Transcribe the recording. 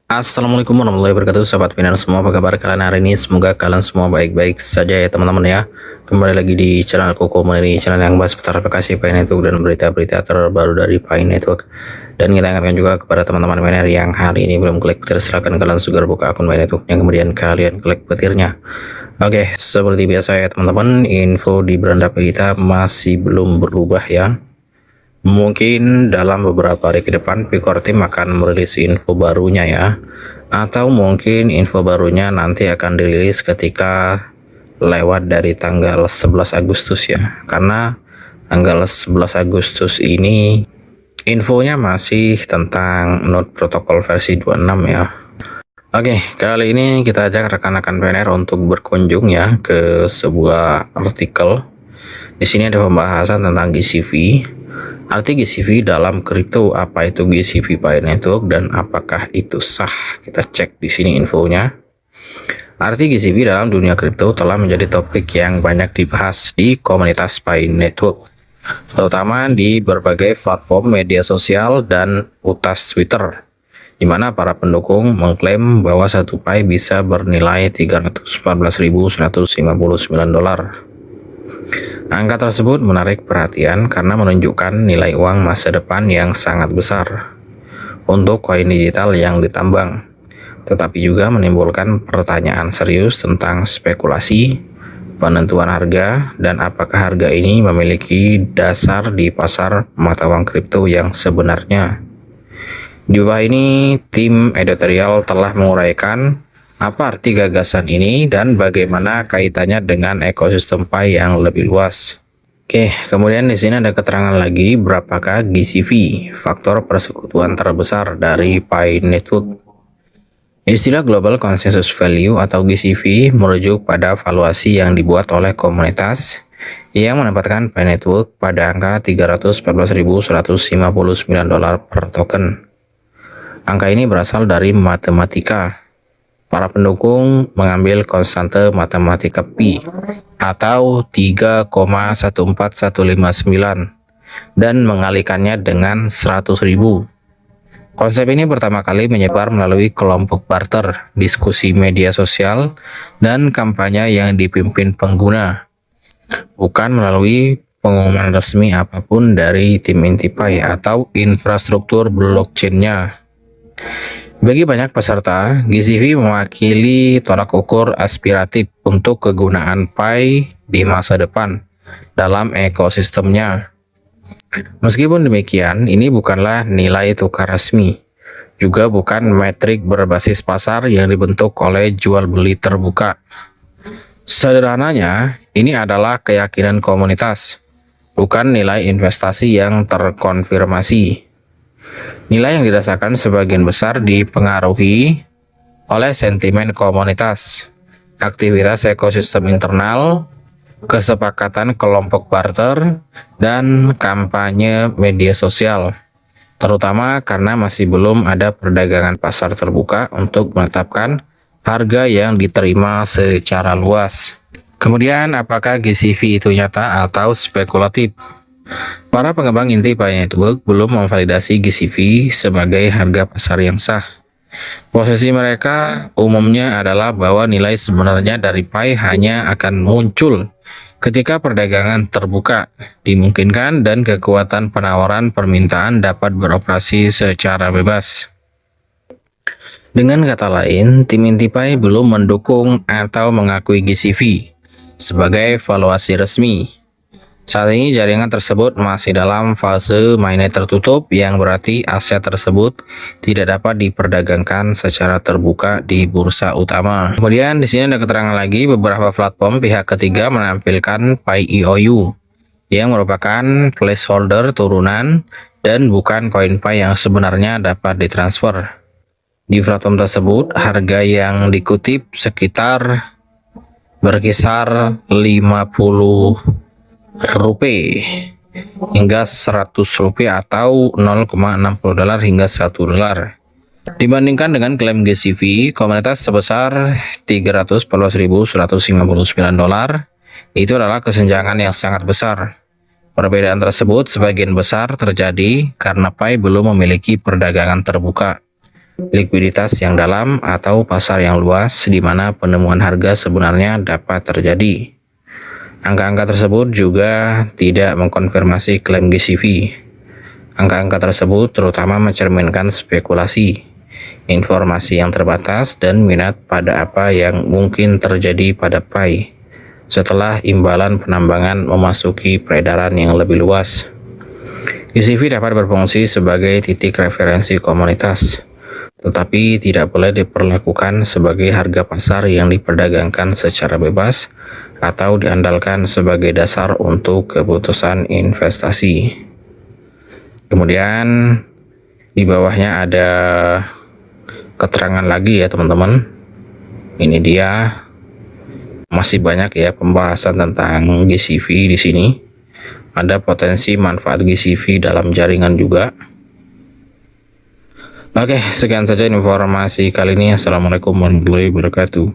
Assalamualaikum warahmatullahi wabarakatuh, sahabat Binance semua, apa kabar kalian hari ini? Semoga kalian semua baik-baik saja ya teman-teman ya. Kembali lagi di channel Koko Money, channel yang bahas seputar aplikasi Pi Network dan berita-berita terbaru dari Pi Network. Dan kita ingatkan juga kepada teman-teman miner yang hari ini belum klik petir, silahkan kalian segera buka akun Pi Network yang kemudian kalian klik petirnya. Oke, seperti biasa ya teman-teman, info di beranda kita masih belum berubah ya. Mungkin dalam beberapa hari ke depan Picor Team akan merilis info barunya ya, atau mungkin info barunya nanti akan dirilis ketika lewat dari tanggal 11 Agustus ya, karena tanggal 11 Agustus ini infonya masih tentang Node Protocol versi 26 ya. Oke, kali ini kita ajak rekan-rekan PNR untuk berkunjung ya ke sebuah artikel. Di sini ada pembahasan tentang GCV. Arti GCV dalam kripto, apa itu GCV Pi Network dan apakah itu sah? Kita cek di sini infonya. Arti GCV dalam dunia kripto telah menjadi topik yang banyak dibahas di komunitas Pi Network, terutama di berbagai platform media sosial dan utas Twitter, di mana para pendukung mengklaim bahwa satu Pi bisa bernilai 314.159 dolar. Angka tersebut menarik perhatian karena menunjukkan nilai uang masa depan yang sangat besar untuk koin digital yang ditambang, tetapi juga menimbulkan pertanyaan serius tentang spekulasi, penentuan harga, dan apakah harga ini memiliki dasar di pasar mata uang kripto yang sebenarnya. Di bawah ini, tim editorial telah menguraikan apa arti gagasan ini dan bagaimana kaitannya dengan ekosistem Pi yang lebih luas. Oke, kemudian di sini ada keterangan lagi berapakah GCV, faktor persekutuan terbesar dari Pi Network. Istilah Global Consensus Value atau GCV merujuk pada valuasi yang dibuat oleh komunitas yang menempatkan Pi Network pada angka 314.159 dolar per token. Angka ini berasal dari matematika. Para pendukung mengambil konstante matematika Pi atau 3,14159 dan mengalihkannya dengan 100.000. Konsep ini pertama kali menyebar melalui kelompok barter, diskusi media sosial, dan kampanye yang dipimpin pengguna, bukan melalui pengumuman resmi apapun dari tim inti Pi atau infrastruktur blockchain-nya. Bagi banyak peserta, GCV mewakili tolak ukur aspiratif untuk kegunaan Pi di masa depan dalam ekosistemnya. Meskipun demikian, ini bukanlah nilai tukar resmi, juga bukan metrik berbasis pasar yang dibentuk oleh jual beli terbuka. Sederhananya, ini adalah keyakinan komunitas, bukan nilai investasi yang terkonfirmasi. Nilai yang dirasakan sebagian besar dipengaruhi oleh sentimen komunitas, aktivitas ekosistem internal, kesepakatan kelompok barter, dan kampanye media sosial, terutama karena masih belum ada perdagangan pasar terbuka untuk menetapkan harga yang diterima secara luas. Kemudian, apakah GCV itu nyata atau spekulatif? Para pengembang inti Pi Network belum memvalidasi GCV sebagai harga pasar yang sah. Posisi mereka umumnya adalah bahwa nilai sebenarnya dari Pi hanya akan muncul ketika perdagangan terbuka, dimungkinkan, dan kekuatan penawaran permintaan dapat beroperasi secara bebas. Dengan kata lain, tim inti Pi belum mendukung atau mengakui GCV sebagai valuasi resmi. Saat ini jaringan tersebut masih dalam fase mainnet tertutup, yang berarti aset tersebut tidak dapat diperdagangkan secara terbuka di bursa utama. Kemudian di sini ada keterangan lagi beberapa platform pihak ketiga menampilkan Pi EOU yang merupakan placeholder turunan dan bukan koin Pi yang sebenarnya dapat ditransfer. Di platform tersebut, harga yang dikutip sekitar berkisar 50 rupiah hingga 100 rupiah atau 0,60 dolar hingga 1 dolar. Dibandingkan dengan klaim GCV komunitas sebesar 314.159 dolar, itu adalah kesenjangan yang sangat besar. Perbedaan tersebut sebagian besar terjadi karena Pi belum memiliki perdagangan terbuka. likuiditas yang dalam atau pasar yang luas di mana penemuan harga sebenarnya dapat terjadi. Angka-angka tersebut juga tidak mengkonfirmasi klaim GCV. Angka-angka tersebut terutama mencerminkan spekulasi, informasi yang terbatas, dan minat pada apa yang mungkin terjadi pada PAI setelah imbalan penambangan memasuki peredaran yang lebih luas. GCV dapat berfungsi sebagai titik referensi komunitas, tetapi tidak boleh diperlakukan sebagai harga pasar yang diperdagangkan secara bebas atau diandalkan sebagai dasar untuk keputusan investasi. Kemudian di bawahnya ada keterangan lagi ya teman-teman. Ini dia, masih banyak ya pembahasan tentang GCV di sini. Ada potensi manfaat GCV dalam jaringan juga. Oke, sekian saja informasi kali ini. Assalamualaikum warahmatullahi wabarakatuh.